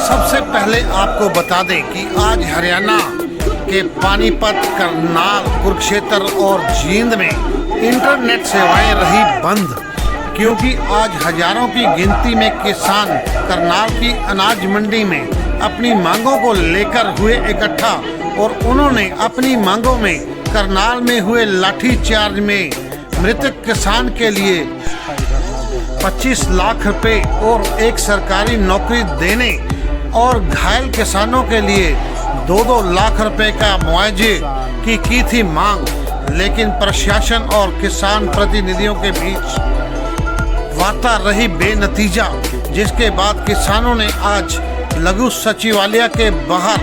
सबसे पहले आपको बता दें कि आज हरियाणा के पानीपत, करनाल, कुरुक्षेत्र और जींद में इंटरनेट सेवाएं रही बंद, क्योंकि आज हजारों की गिनती में किसान करनाल की अनाज मंडी में अपनी मांगों को लेकर हुए इकट्ठा और उन्होंने अपनी मांगों में करनाल में हुए लाठीचार्ज में मृतक किसान के लिए 25 लाख रुपए और एक सरकारी नौकरी देने और घायल किसानों के लिए 2-2 लाख रुपए का मुआवजे की थी मांग, लेकिन प्रशासन और किसान प्रतिनिधियों के बीच वार्ता रही बेनतीजा, जिसके बाद किसानों ने आज लघु सचिवालय के बाहर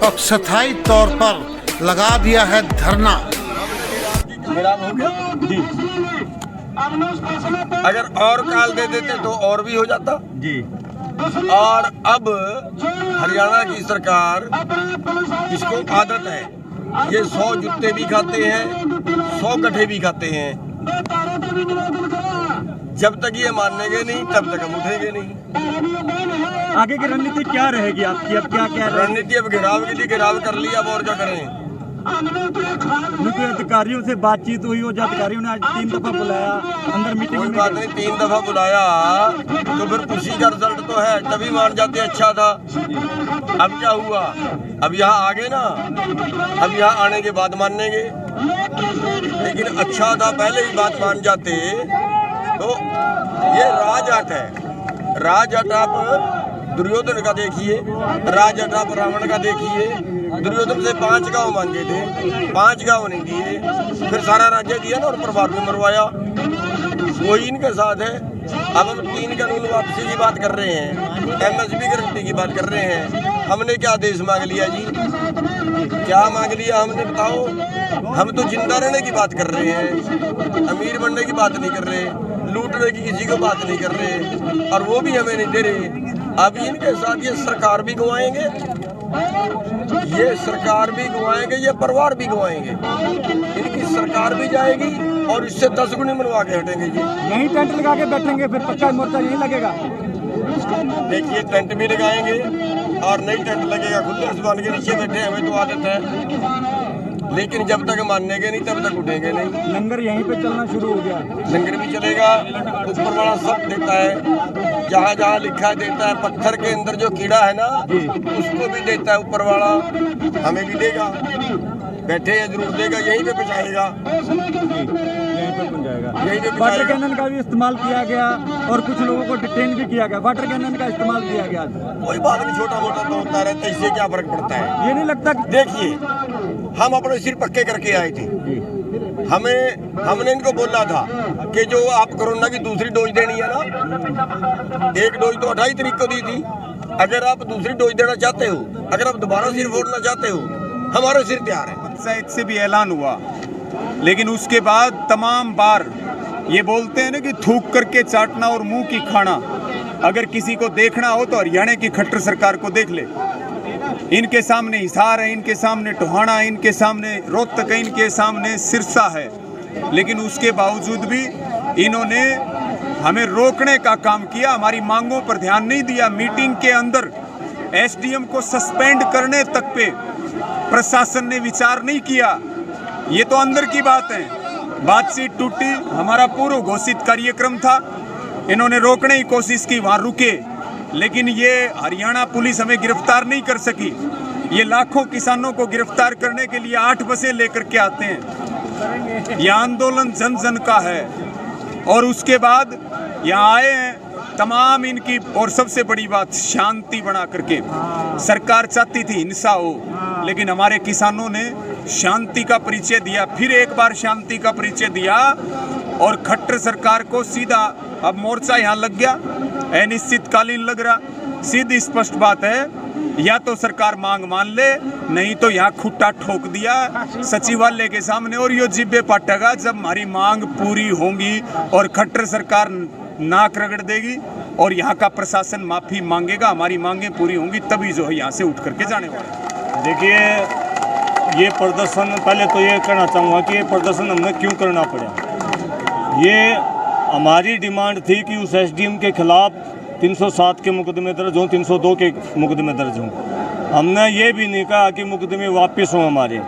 अस्थायी तौर पर लगा दिया है धरना। जी, अगर और काल दे देते तो और भी हो जाता जी। और अब हरियाणा की सरकार, इसको आदत है, ये 100 जूते भी खाते हैं, 100 कट्ठे भी खाते हैं। जब तक ये मानेंगे नहीं तब तक हम उठेंगे नहीं। आगे की रणनीति क्या रहेगी आपकी? अब क्या रणनीति? अब घेराव की थी, घेराव कर लिया, अब और क्या करें। उनके अधिकारियों से बातचीत हुई, और अधिकारियों ने आज 3 दफा बुलाया अंदर मीटिंग। कोई बात नहीं, 3 दफा बुलाया तो फिर उसी का रिजल्ट तो है, तभी मान जाते अच्छा था। अब क्या हुआ? अब यहाँ आ गए ना, अब यहाँ आने के बाद मानेंगे। लेकिन अच्छा था पहले ही बात मान जाते। तो ये राजहट है। राजहट आप दुर्योधन का देखिए, राजहट आप रावण का देखिए। दुर्योधन से 5 गांव मांगे थे, 5 गांव नहीं दिए, फिर सारा राज्य दिया ना और परिवार में मरवाया। वही इनके साथ है। अब हम 3 कानून वापसी की बात कर रहे हैं, MSP गारंटी की बात कर रहे हैं। हमने क्या देश मांग लिया जी? क्या मांग लिया हमने, बताओ? हम तो जिंदा रहने की बात कर रहे हैं, अमीर बनने की बात नहीं कर रहे, लूटने की किसी को बात नहीं कर रहे, और वो भी हमें नहीं दे रहे। अब इनके साथ ये सरकार भी गंवाएंगे, ये सरकार भी गंवाएंगे, ये परिवार भी गंवाएंगे। इनकी सरकार भी जाएगी और इससे 10 गुनी मनवा के हटेंगे जी। यहीं टेंट लगा के बैठेंगे, फिर पक्का मोर्चा यहीं लगेगा। देखिए, टेंट भी लगाएंगे और नई टेंट लगेगा, खुले आसमान के नीचे बैठे, हमें तो आदत है। लेकिन जब तक मानेंगे नहीं तब तक उठेंगे नहीं। लंगर यहीं पे चलना शुरू हो गया। लंगर भी चलेगा, ऊपर वाला सब देता है, जहाँ जहाँ लिखा है देता है। पत्थर के अंदर जो कीड़ा है ना, उसको भी देता है ऊपर वाला, हमें भी देगा। बैठे हैं जरूर देगा, यहीं पे पहुँचाएगा, यहीं पे पहुंच जाएगा। यहीं पे वाटर कैनन का भी इस्तेमाल किया गया और कुछ लोगों को डिटेन भी किया गया। वाटर कैनन का इस्तेमाल किया गया। कोई बात नहीं, छोटा मोटा तो होता रहता है, इससे क्या फर्क पड़ता है? ये नहीं लगता? देखिए, हम अपने सिर पक्के करके आए थे। हमने इनको बोला था कि जो आप कोरोना की दूसरी डोज देनी है ना, एक डोज तो 28 तारीख को दी थी। अगर आप दूसरी डोज देना चाहते हो, अगर आप दोबारा सिर फोड़ना चाहते हो, हमारे सिर तैयार है। पंचायत से भी ऐलान हुआ, लेकिन उसके बाद तमाम बार ये बोलते हैं ना कि थूक करके चाटना और मुंह की खाना। अगर किसी को देखना हो तो हरियाणा की खट्टर सरकार को देख ले। इनके सामने हिसार है, इनके सामने टोहाना, इनके सामने रोहतक है, इनके सामने सिरसा है, लेकिन उसके बावजूद भी इन्होंने हमें रोकने का काम किया, हमारी मांगों पर ध्यान नहीं दिया। मीटिंग के अंदर SDM को सस्पेंड करने तक पे प्रशासन ने विचार नहीं किया। ये तो अंदर की बात है, बातचीत टूटी, हमारा पूर्व घोषित कार्यक्रम था, इन्होंने रोकने की कोशिश की, वहाँ रुके, लेकिन ये हरियाणा पुलिस हमें गिरफ्तार नहीं कर सकी। ये लाखों किसानों को गिरफ्तार करने के लिए 8 बसें लेकर के आते हैं। यह आंदोलन जन जन का है, और उसके बाद यहाँ आए हैं तमाम इनकी, और सबसे बड़ी बात शांति बना करके। सरकार चाहती थी हिंसा हो, लेकिन हमारे किसानों ने शांति का परिचय दिया, फिर एक बार शांति का परिचय दिया, और खट्टर सरकार को सीधा अब मोर्चा यहाँ लग गया, अनिश्चितकालीन लग रहा। सीधी स्पष्ट बात है, या तो सरकार मांग मान ले, नहीं तो यहाँ खुट्टा ठोक दिया सचिवालय के सामने, और यो जिब्बे पटेगा जब हमारी मांग पूरी होगी और खट्टर सरकार नाक रगड़ देगी और यहाँ का प्रशासन माफी मांगेगा, हमारी मांगें पूरी होंगी, तभी जो है यहाँ से उठ करके जाने वाले। देखिए, ये प्रदर्शन, पहले तो ये कहना चाहूँगा कि ये प्रदर्शन हमें क्यों करना पड़ा। ये हमारी डिमांड थी कि उस SDM के खिलाफ 307 के मुकदमे दर्ज हों, 302 के मुकदमे दर्ज हों। हमने ये भी नहीं कहा कि मुकदमे वापस हों हमारे।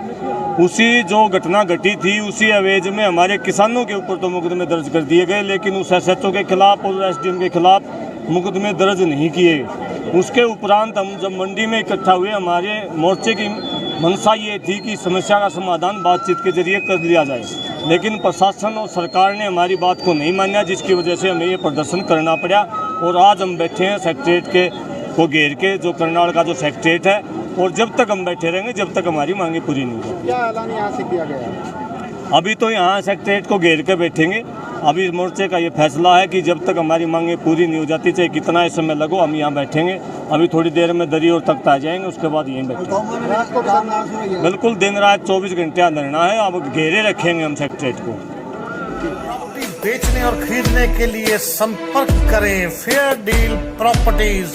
उसी जो घटना घटी थी उसी एवज में हमारे किसानों के ऊपर तो मुकदमे दर्ज कर दिए गए, लेकिन उस SHO के खिलाफ और SDM के खिलाफ मुकदमे दर्ज नहीं किए। उसके उपरांत हम जब मंडी में इकट्ठा हुए, हमारे मोर्चे की मंशा ये थी कि समस्या का समाधान बातचीत के जरिए कर लिया जाए, लेकिन प्रशासन और सरकार ने हमारी बात को नहीं माना, जिसकी वजह से हमें ये प्रदर्शन करना पड़ा। और आज हम बैठे हैं सेक्रेटरीट के को घेर के, जो करनाल का जो सेक्रेटरीट है, और जब तक हम बैठे रहेंगे जब तक हमारी मांगे पूरी नहीं होगी। क्या ऐलान यहाँ से किया गया? अभी तो यहाँ सेक्रेटरीट को घेर के बैठेंगे। अभी मोर्चे का ये फैसला है कि जब तक हमारी मांगे पूरी नहीं हो जाती, चाहे कितना ही समय लगो, हम यहाँ बैठेंगे। अभी थोड़ी देर में दरी और तख्त आ जाएंगे, उसके बाद यहीं बैठेंगे। रात को भी बिल्कुल दिन रात 24 घंटे धरना है। अब घेरे रखेंगे हम सेक्रेटरीट को। प्रॉपर्टी बेचने और खरीदने के लिए संपर्क करें फेयर डील प्रॉपर्टीज।